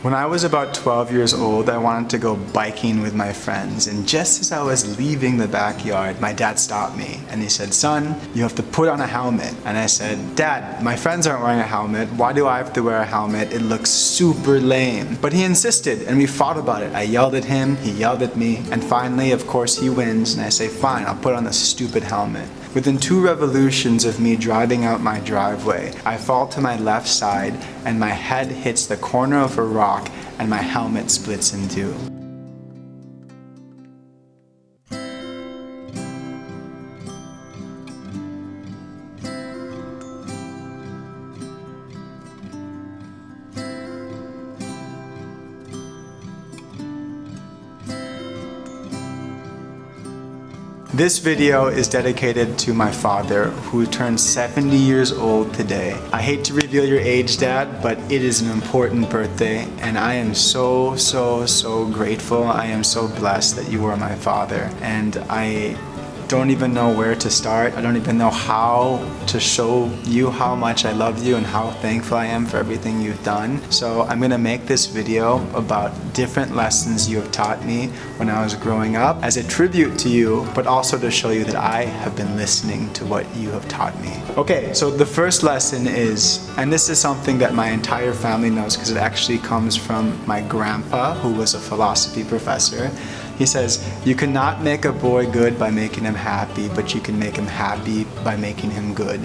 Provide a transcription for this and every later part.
When I was about 12 years old, I wanted to go biking with my friends, and just as I was leaving the backyard, my dad stopped me and he said, "Son, you have to put on a helmet." And I said, "Dad, my friends aren't wearing a helmet. Why do I have to wear a helmet? It looks super lame." But he insisted and we fought about it. I yelled at him, he yelled at me, and finally, of course, he wins and I say, "Fine, I'll put on the stupid helmet." Within 2 revolutions of me driving out my driveway, I fall to my left side and my head hits the corner of a rock and my helmet splits in 2. This video is dedicated to my father, who turned 70 years old today. I hate to reveal your age, Dad, but it is an important birthday, and I am so grateful. I am so blessed that you are my father, and I don't even know where to start. I don't even know how to show you how much I love you and how thankful I am for everything you've done. So I'm gonna make this video about different lessons you have taught me when I was growing up as a tribute to you, but also to show you that I have been listening to what you have taught me. Okay, so the first lesson is, and this is something that my entire family knows because it actually comes from my grandpa, who was a philosophy professor. He says, "You cannot make a boy good by making him happy, but you can make him happy by making him good."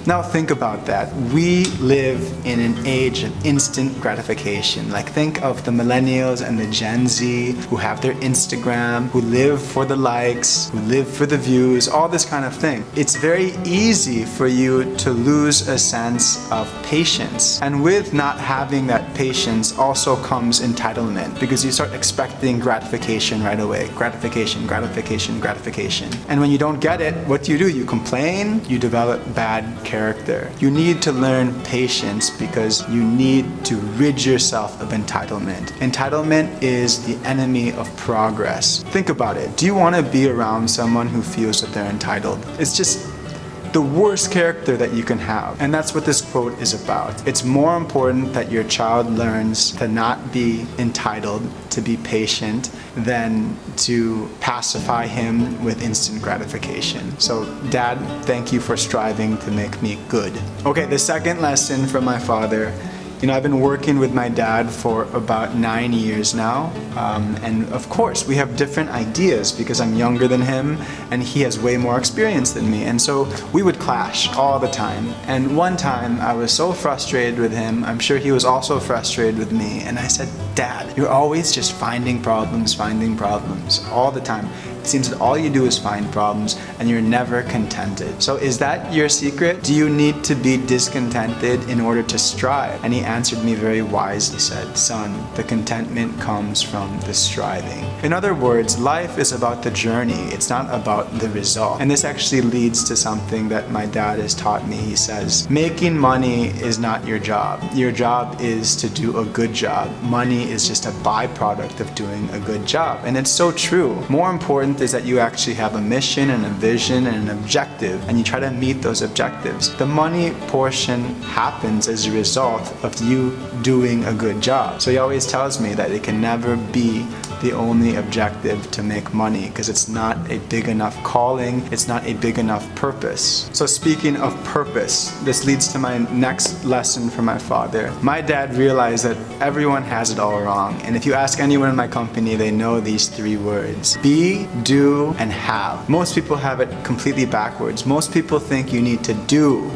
Now think about that. We live in an age of instant gratification. Like, think of the millennials and the Gen Z who have their Instagram, who live for the likes, who live for the views, all this kind of thing. It's very easy for you to lose a sense of patience. And with not having that patience also comes entitlement, because you start expecting gratification right away. Gratification, gratification, gratification. And when you don't get it, what do? You complain, you develop bad character. You need to learn patience because you need to rid yourself of entitlement. Entitlement is the enemy of progress. Think about it. Do you want to be around someone who feels that they're entitled? It's just the worst character that you can have. And that's what this quote is about. It's more important that your child learns to not be entitled, to be patient, than to pacify him with instant gratification. So, Dad, thank you for striving to make me good. Okay, the second lesson from my father. I've been working with my dad for about 9 years now, and of course we have different ideas because I'm younger than him and he has way more experience than me, and so we would clash all the time. And one time I was so frustrated with him, I'm sure he was also frustrated with me, and I said, "Dad, you're always just finding problems all the time. It seems that all you do is find problems and you're never contented. So is that your secret? Do you need to be discontented in order to strive?" And he answered me very wisely, said, "Son, the contentment comes from the striving." In other words, life is about the journey. It's not about the result. And this actually leads to something that my dad has taught me. He says, making money is not your job. Your job is to do a good job. Money is just a byproduct of doing a good job. And it's so true. More important is that you actually have a mission and a vision and an objective, and you try to meet those objectives. The money portion happens as a result of you doing a good job. So he always tells me that it can never be the only objective to make money because it's not a big enough calling, it's not a big enough purpose. So speaking of purpose, this leads to my next lesson from my father. My dad realized that everyone has it all wrong, and if you ask anyone in my company, they know these 3 words: be, do, and have. Most people have it completely backwards. Most people think you need to do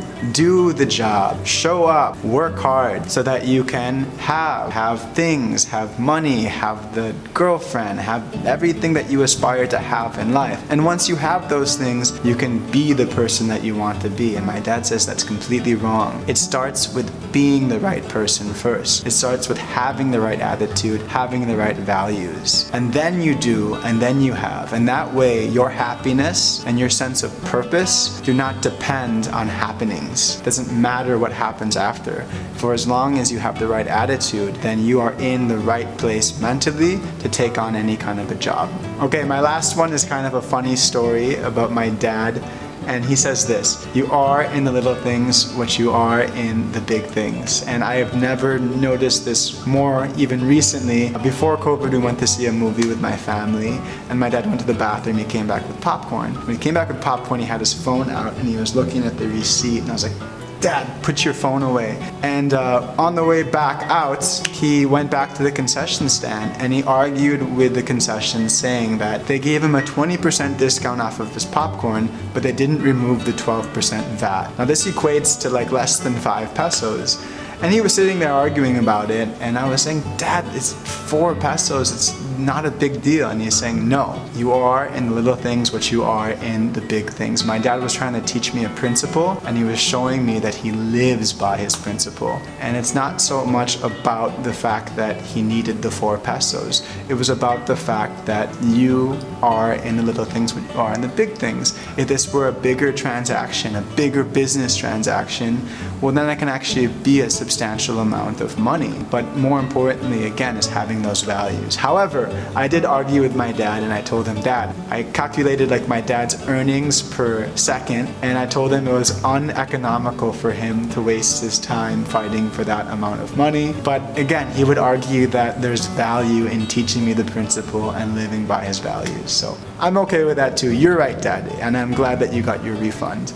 the job, show up, work hard so that you can have things, have money, have the girlfriend, have everything that you aspire to have in life. And once you have those things, you can be the person that you want to be. And my dad says that's completely wrong. It starts with being the right person first. It starts with having the right attitude, having the right values. And then you do, and then you have. And that way, your happiness and your sense of purpose do not depend on happenings. It doesn't matter what happens after. For as long as you have the right attitude, then you are in the right place mentally to take on any kind of a job. Okay, my last one is kind of a funny story about my dad And he says this: you are in the little things what you are in the big things. And I have never noticed this more even recently. Before COVID, we went to see a movie with my family, and my dad went to the bathroom. He came back with popcorn. When he came back with popcorn, he had his phone out and he was looking at the receipt, and I was like, Dad, put your phone away. And on the way back out, he went back to the concession stand and he argued with the concession, saying that they gave him a 20% discount off of his popcorn, but they didn't remove the 12% VAT. Now this equates to like less than 5 pesos. And he was sitting there arguing about it, and I was saying, Dad, it's 4 pesos, it's not a big deal. And he's saying, no, you are in the little things what you are in the big things. My dad was trying to teach me a principle, and he was showing me that he lives by his principle. And it's not so much about the fact that he needed the 4 pesos. It was about the fact that you are in the little things what you are in the big things. If this were a bigger transaction, a bigger business transaction, well then it can actually be a substantial amount of money. But more importantly, again, is having those values. However, I did argue with my dad, and I told him, Dad, I calculated like my dad's earnings per second, and I told him it was uneconomical for him to waste his time fighting for that amount of money. But again, he would argue that there's value in teaching me the principle and living by his values. So I'm okay with that too. You're right, Dad, and I'm glad that you got your refund.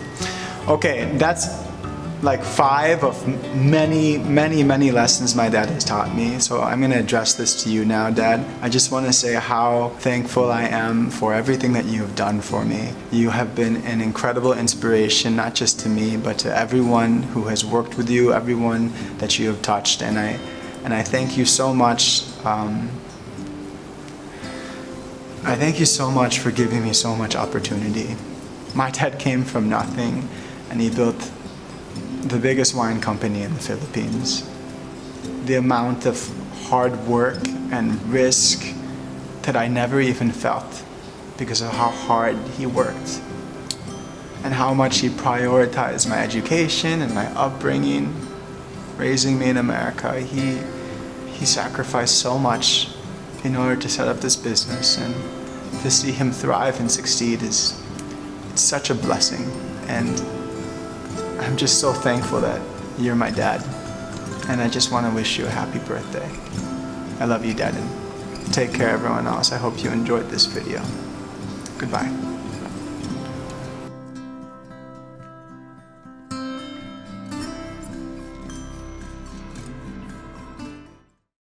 Okay, that's like 5 of many lessons my dad has taught me. So I'm going to address this to you now, Dad. I just want to say how thankful I am for everything that you have done for me. You have been an incredible inspiration, not just to me, but to everyone who has worked with you, everyone that you have touched. And I thank you so much. I thank you so much for giving me so much opportunity. My dad came from nothing, and he built the biggest wine company in the Philippines. The amount of hard work and risk that I never even felt because of how hard he worked and how much he prioritized my education and my upbringing, raising me in America. He sacrificed so much in order to set up this business, and to see him thrive and succeed it's such a blessing. And I'm just so thankful that you're my dad, and I just want to wish you a happy birthday. I love you, Dad, and take care everyone else. I hope you enjoyed this video. Goodbye.